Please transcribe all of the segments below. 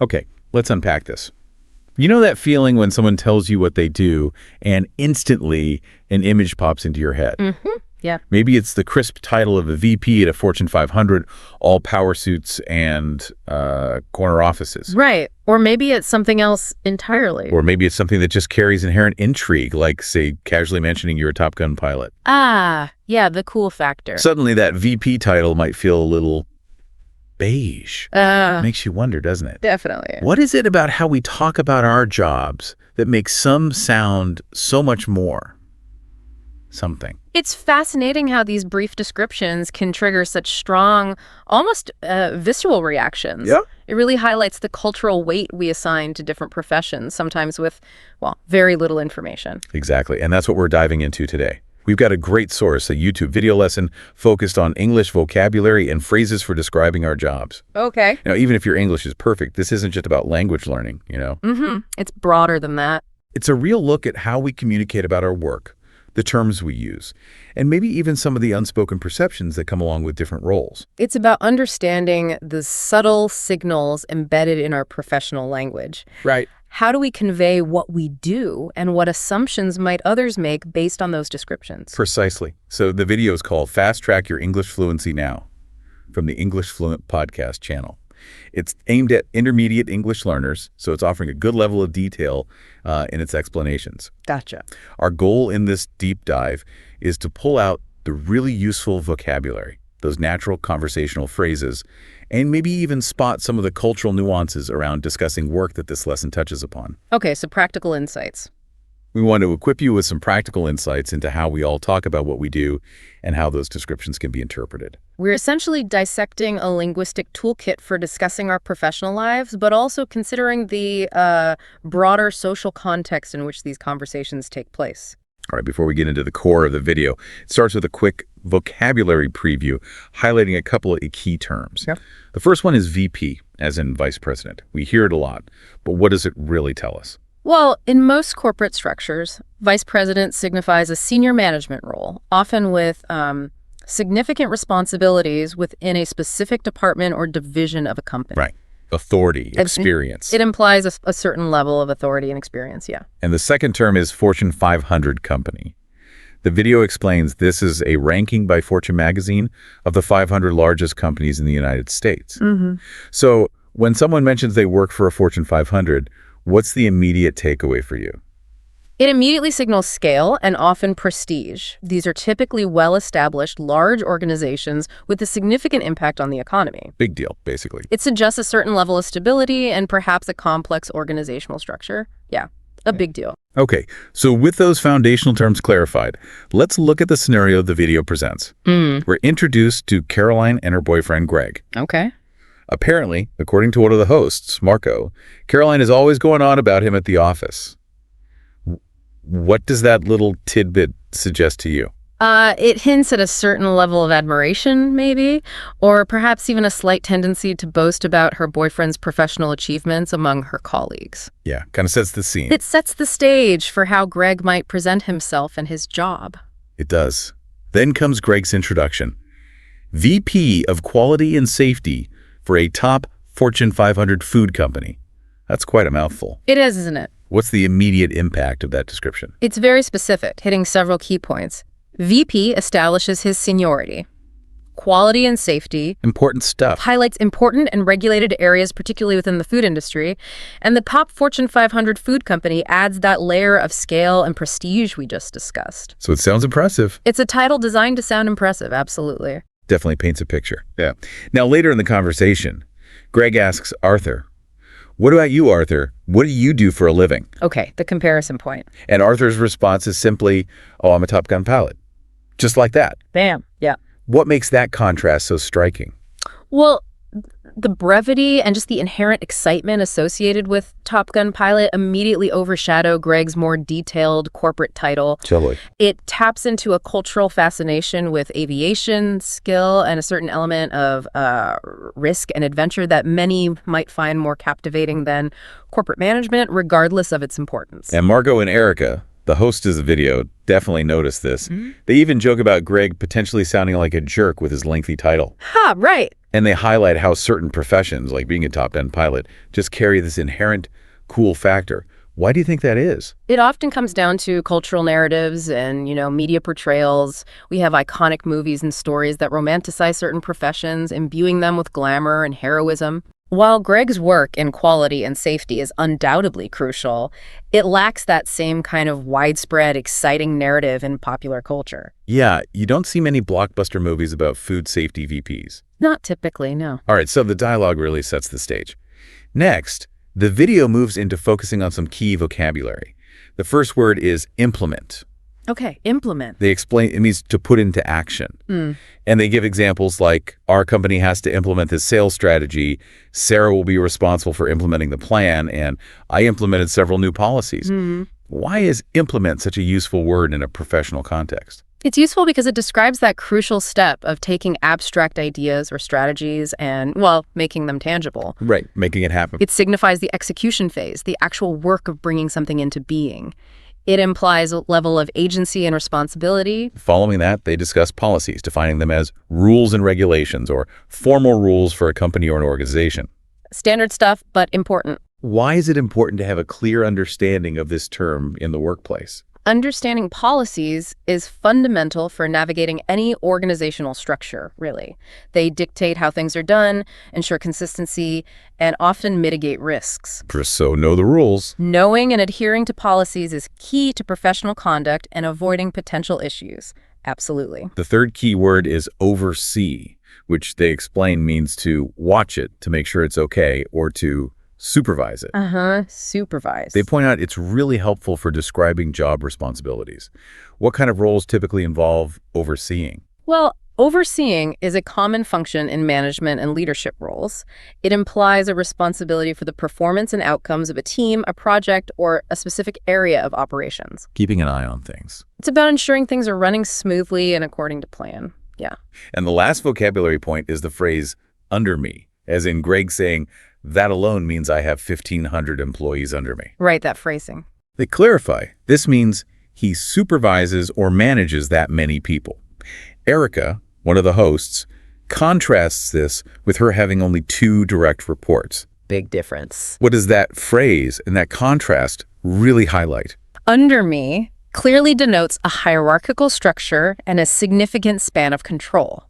Okay, let's unpack this. You know that feeling when someone tells you what they do and instantly an image pops into your head? Mm-hmm. Yeah. Maybe it's the crisp title of a VP at a Fortune 500, all power suits and corner offices. Right. Or maybe it's something else entirely. Or maybe it's something that just carries inherent intrigue, like, say, casually mentioning you're a Top Gun pilot. Ah, yeah, the cool factor. Suddenly that VP title might feel a little beige. Makes you wonder, doesn't it? Definitely. What is it about how we talk about our jobs that makes some sound so much more something? It's fascinating how these brief descriptions can trigger such strong, almost visceral reactions. Yeah. It really highlights the cultural weight we assign to different professions, sometimes with, well, very little information. Exactly, and that's what we're diving into today. We've got a great source, a YouTube video lesson focused on English vocabulary and phrases for describing our jobs. Okay. Now, even if your English is perfect, this isn't just about language learning, you know? Mm-hmm. It's broader than that. It's a real look at how we communicate about our work, the terms we use, and maybe even some of the unspoken perceptions that come along with different roles. It's about understanding the subtle signals embedded in our professional language. Right. How do we convey what we do and what assumptions might others make based on those descriptions? Precisely. So the video is called Fast Track Your English Fluency Now from the English Fluent podcast channel. It's aimed at intermediate English learners, so it's offering a good level of detail in its explanations. Gotcha. Our goal in this deep dive is to pull out the really useful vocabulary, those natural conversational phrases, and maybe even spot some of the cultural nuances around discussing work that this lesson touches upon. Okay, so practical insights. We want to equip you with some practical insights into how we all talk about what we do and how those descriptions can be interpreted. We're essentially dissecting a linguistic toolkit for discussing our professional lives, but also considering the broader social context in which these conversations take place. All right, before we get into the core of the video, it starts with a quick vocabulary preview, highlighting a couple of key terms. Yep. The first one is VP, as in vice president. We hear it a lot, but what does it really tell us? Well, in most corporate structures, vice president signifies a senior management role, often with significant responsibilities within a specific department or division of a company. Right. Authority, experience. It implies a certain level of authority and experience, yeah. And the second term is Fortune 500 company. The video explains this is a ranking by Fortune magazine of the 500 largest companies in the United States. Mm-hmm. So when someone mentions they work for a Fortune 500, what's the immediate takeaway for you? It immediately signals scale and often prestige. These are typically well-established, large organizations with a significant impact on the economy. Big deal, basically. It suggests a certain level of stability and perhaps a complex organizational structure. Yeah, a big deal. Okay, so with those foundational terms clarified, let's look at the scenario the video presents. We're introduced to Caroline and her boyfriend, Greg. Okay. Apparently, according to one of the hosts, Marco, Caroline is always going on about him at the office. What does that little tidbit suggest to you? It hints at a certain level of admiration, maybe, or perhaps even a slight tendency to boast about her boyfriend's professional achievements among her colleagues. Yeah, kind of sets the scene. It sets the stage for how Greg might present himself and his job. It does. Then comes Greg's introduction. VP of Quality and Safety for a top Fortune 500 food company. That's quite a mouthful. It is, isn't it? What's the immediate impact of that description? It's very specific, hitting several key points. VP establishes his seniority. Quality and safety Important stuff. highlights important and regulated areas, particularly within the food industry. And the top Fortune 500 food company adds that layer of scale and prestige we just discussed. So it sounds impressive. It's a title designed to sound impressive, absolutely. Definitely paints a picture. Yeah. Now, later in the conversation, Greg asks Arthur, "What about you, Arthur? What do you do for a living?" Okay, the comparison point. And Arthur's response is simply, "Oh, I'm a Top Gun pilot." Just like that. Bam. Yeah. What makes that contrast so striking? Well, the brevity and just the inherent excitement associated with Top Gun pilot immediately overshadow Greg's more detailed corporate title. Totally. It taps into a cultural fascination with aviation skill and a certain element of risk and adventure that many might find more captivating than corporate management, regardless of its importance. And Margot and Erica, The host of the video definitely noticed this. They even joke about Greg potentially sounding like a jerk with his lengthy title. Ha, right. And they highlight how certain professions, like being a top-end pilot, just carry this inherent cool factor. Why do you think that is? It often comes down to cultural narratives and, media portrayals. We have iconic movies and stories that romanticize certain professions, imbuing them with glamour and heroism. While Greg's work in quality and safety is undoubtedly crucial, it lacks that same kind of widespread, exciting narrative in popular culture. Yeah, you don't see many blockbuster movies about food safety VPs. Not typically, no. All right, so the dialogue really sets the stage. Next, the video moves into focusing on some key vocabulary. The first word is implement. Okay, implement. They explain it means to put into action. And they give examples like, our company has to implement this sales strategy. Sarah will be responsible for implementing the plan, and I implemented several new policies. Why is implement such a useful word in a professional context? It's useful because it describes that crucial step of taking abstract ideas or strategies and, making them tangible. Right, making it happen. It signifies the execution phase, the actual work of bringing something into being. It implies a level of agency and responsibility. Following that, they discuss policies, defining them as rules and regulations or formal rules for a company or an organization. Standard stuff, but important. Why is it important to have a clear understanding of this term in the workplace? Understanding policies is fundamental for navigating any organizational structure, really. They dictate how things are done, ensure consistency, and often mitigate risks. So know the rules. Knowing and adhering to policies is key to professional conduct and avoiding potential issues. Absolutely. The third key word is oversee, which they explain means to watch it to make sure it's okay or to supervise it. Supervise. They point out it's really helpful for describing job responsibilities. What kind of roles typically involve overseeing? Well, overseeing is a common function in management and leadership roles. It implies a responsibility for the performance and outcomes of a team, a project, or a specific area of operations. Keeping an eye on things. It's about ensuring things are running smoothly and according to plan. Yeah. And the last vocabulary point is the phrase under me, as in Greg saying, that alone means I have 1,500 employees under me. Right, that phrasing. They clarify, this means he supervises or manages that many people. Erica, one of the hosts, contrasts this with her having only 2 direct reports. Big difference. What does that phrase and that contrast really highlight? Under me clearly denotes a hierarchical structure and a significant span of control.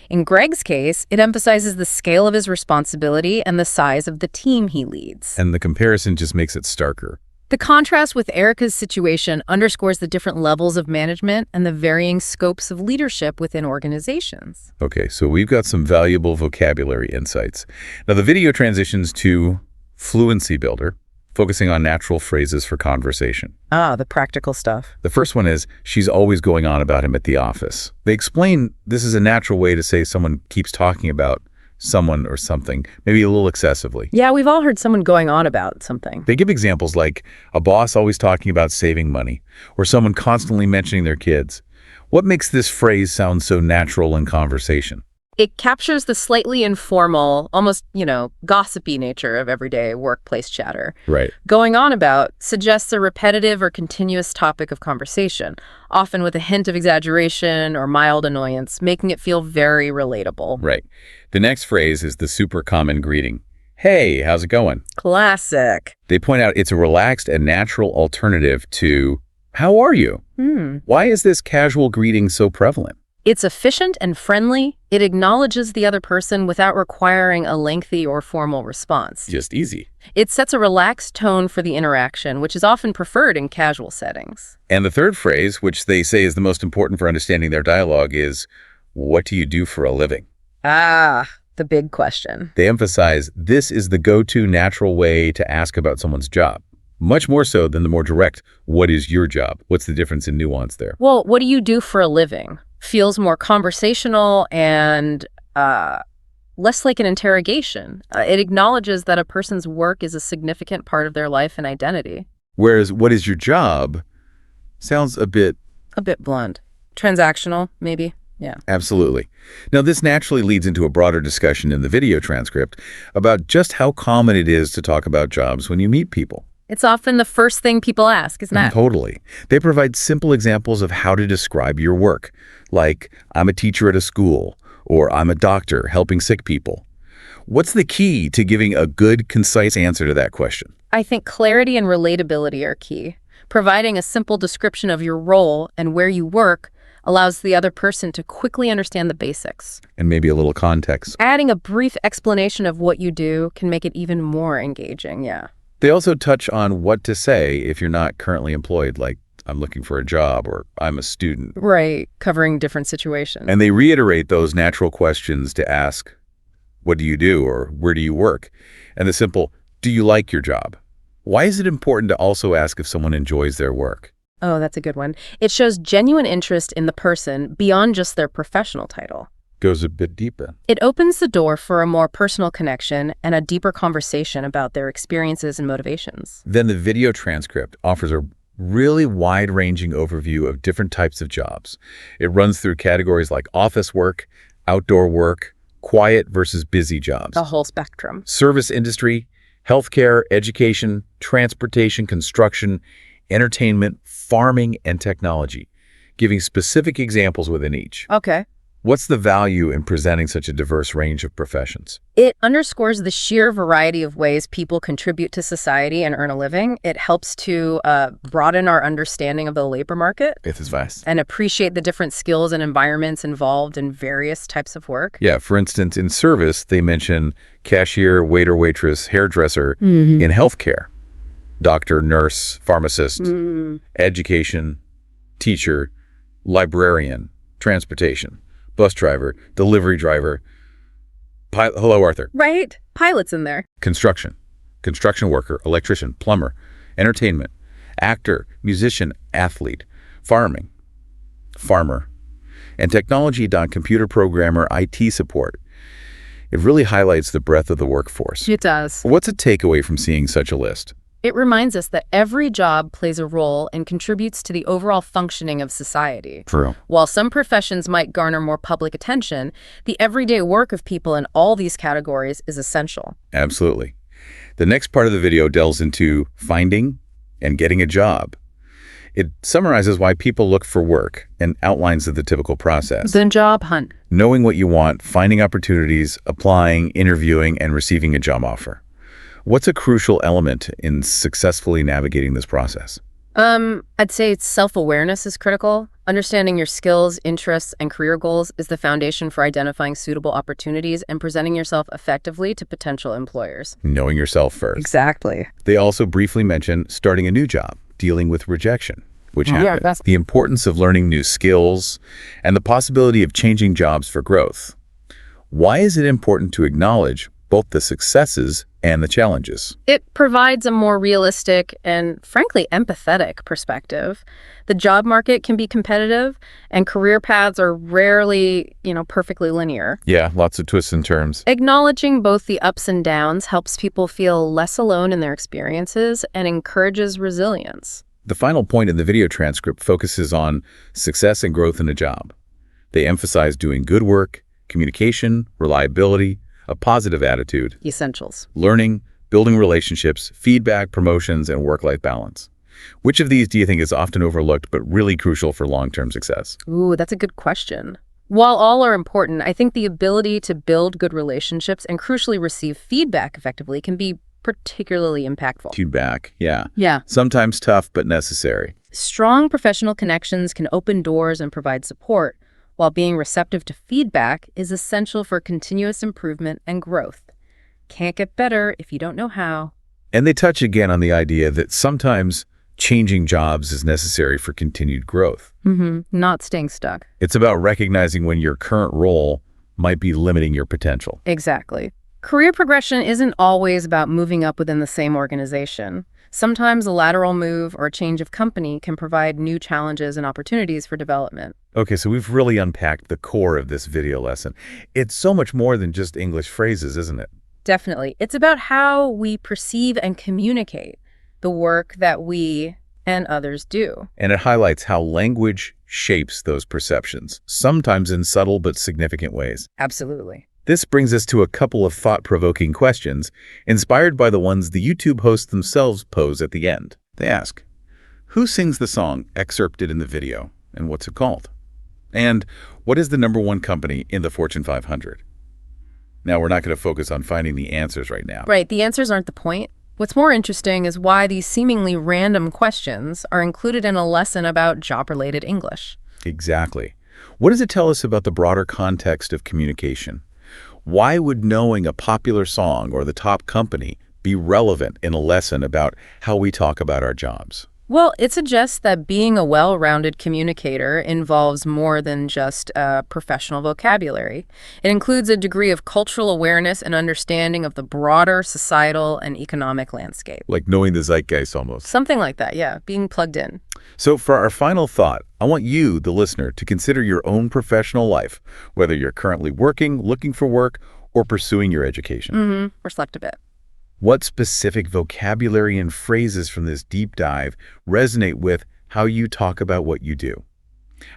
In Greg's case, it emphasizes the scale of his responsibility and the size of the team he leads. And the comparison just makes it starker. The contrast with Erica's situation underscores the different levels of management and the varying scopes of leadership within organizations. Okay, so we've got some valuable vocabulary insights. Now the video transitions to Fluency Builder, focusing on natural phrases for conversation. The practical stuff. The first one is, she's always going on about him at the office. They explain this is a natural way to say someone keeps talking about someone or something, maybe a little excessively. Yeah, we've all heard someone going on about something. They give examples like a boss always talking about saving money, or someone constantly mentioning their kids. What makes this phrase sound so natural in conversation? It captures the slightly informal, almost, gossipy nature of everyday workplace chatter. Right. Going on about suggests a repetitive or continuous topic of conversation, often with a hint of exaggeration or mild annoyance, making it feel very relatable. Right. The next phrase is the super common greeting. Hey, how's it going? Classic. They point out it's a relaxed and natural alternative to, how are you? Why is this casual greeting so prevalent? It's efficient and friendly. It acknowledges the other person without requiring a lengthy or formal response. Just easy. It sets a relaxed tone for the interaction, which is often preferred in casual settings. And the third phrase, which they say is the most important for understanding their dialogue, is, what do you do for a living? The big question. They emphasize this is the go-to natural way to ask about someone's job. Much more so than the more direct, what is your job? What's the difference in nuance there? Well, what do you do for a living? Feels more conversational and less like an interrogation. It acknowledges that a person's work is a significant part of their life and identity. Whereas, what is your job sounds a bit blunt. Transactional, maybe. Yeah. Absolutely. Now, this naturally leads into a broader discussion in the video transcript about just how common it is to talk about jobs when you meet people. It's often the first thing people ask, isn't that? Totally. They provide simple examples of how to describe your work, like, I'm a teacher at a school, or I'm a doctor helping sick people. What's the key to giving a good, concise answer to that question? I think clarity and relatability are key. Providing a simple description of your role and where you work allows the other person to quickly understand the basics. And maybe a little context. Adding a brief explanation of what you do can make it even more engaging, yeah. They also touch on what to say if you're not currently employed, like, I'm looking for a job, or I'm a student. Right, covering different situations. And they reiterate those natural questions to ask, what do you do, or where do you work? And the simple, do you like your job? Why is it important to also ask if someone enjoys their work? Oh, that's a good one. It shows genuine interest in the person beyond just their professional title. Goes a bit deeper. It opens the door for a more personal connection and a deeper conversation about their experiences and motivations. Then the video transcript offers a really wide-ranging overview of different types of jobs. It runs through categories like office work, outdoor work, quiet versus busy jobs, The whole spectrum. service industry, healthcare, education, transportation, construction, entertainment, farming, and technology, giving specific examples within each. Okay. What's the value in presenting such a diverse range of professions? It underscores the sheer variety of ways people contribute to society and earn a living. It helps to broaden our understanding of the labor market It is vast. and appreciate the different skills and environments involved in various types of work. Yeah, for instance, in service, they mention cashier, waiter, waitress, hairdresser. In healthcare, doctor, nurse, pharmacist, education, teacher, librarian, transportation, bus driver, delivery driver, hello, Arthur. Right? Pilots in there. Construction worker, electrician, plumber, entertainment, actor, musician, athlete, farmer, and technology. Computer programmer, IT support. It really highlights the breadth of the workforce. It does. What's a takeaway from seeing such a list? It reminds us that every job plays a role and contributes to the overall functioning of society. True. While some professions might garner more public attention, the everyday work of people in all these categories is essential. Absolutely. The next part of the video delves into finding and getting a job. It summarizes why people look for work and outlines the typical process. The job hunt. Knowing what you want, finding opportunities, applying, interviewing, and receiving a job offer. What's a crucial element in successfully navigating this process? I'd say self-awareness is critical. Understanding your skills, interests, and career goals is the foundation for identifying suitable opportunities and presenting yourself effectively to potential employers. Knowing yourself first. Exactly. They also briefly mention starting a new job, dealing with rejection, which Yeah, happens, that's- the importance of learning new skills, and the possibility of changing jobs for growth. Why is it important to acknowledge both the successes and the challenges? It provides a more realistic and, frankly, empathetic perspective. The job market can be competitive, and career paths are rarely, perfectly linear. Yeah, lots of twists and turns. Acknowledging both the ups and downs helps people feel less alone in their experiences and encourages resilience. The final point in the video transcript focuses on success and growth in a job. They emphasize doing good work, communication, reliability, a positive attitude, Essentials. learning, building relationships, feedback, promotions, and work-life balance. Which of these do you think is often overlooked but really crucial for long-term success? Ooh, that's a good question. While all are important, I think the ability to build good relationships and crucially receive feedback effectively can be particularly impactful. Feedback, yeah. Yeah. Sometimes tough but necessary. Strong professional connections can open doors and provide support, while being receptive to feedback is essential for continuous improvement and growth. Can't get better if you don't know how. And they touch again on the idea that sometimes changing jobs is necessary for continued growth. Not staying stuck. It's about recognizing when your current role might be limiting your potential. Exactly. Career progression isn't always about moving up within the same organization. Sometimes a lateral move or a change of company can provide new challenges and opportunities for development. Okay, so we've really unpacked the core of this video lesson. It's so much more than just English phrases, isn't it? Definitely. It's about how we perceive and communicate the work that we and others do. And it highlights how language shapes those perceptions, sometimes in subtle but significant ways. Absolutely. This brings us to a couple of thought-provoking questions, inspired by the ones the YouTube hosts themselves pose at the end. They ask, who sings the song excerpted in the video, and what's it called? And what is the #1 company in the Fortune 500? Now, we're not going to focus on finding the answers right now. Right, the answers aren't the point. What's more interesting is why these seemingly random questions are included in a lesson about job-related English. Exactly. What does it tell us about the broader context of communication? Why would knowing a popular song or the top company be relevant in a lesson about how we talk about our jobs? Well, it suggests that being a well-rounded communicator involves more than just professional vocabulary. It includes a degree of cultural awareness and understanding of the broader societal and economic landscape. Like knowing the zeitgeist almost. Something like that, yeah, being plugged in. So for our final thought, I want you, the listener, to consider your own professional life, whether you're currently working, looking for work, or pursuing your education. Reflect a bit. What specific vocabulary and phrases from this deep dive resonate with how you talk about what you do?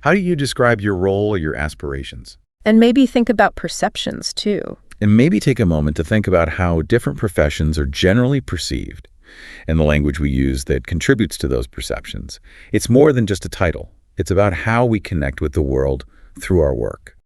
How do you describe your role or your aspirations? And maybe think about perceptions, too. And maybe take a moment to think about how different professions are generally perceived and the language we use that contributes to those perceptions. It's more than just a title. It's about how we connect with the world through our work.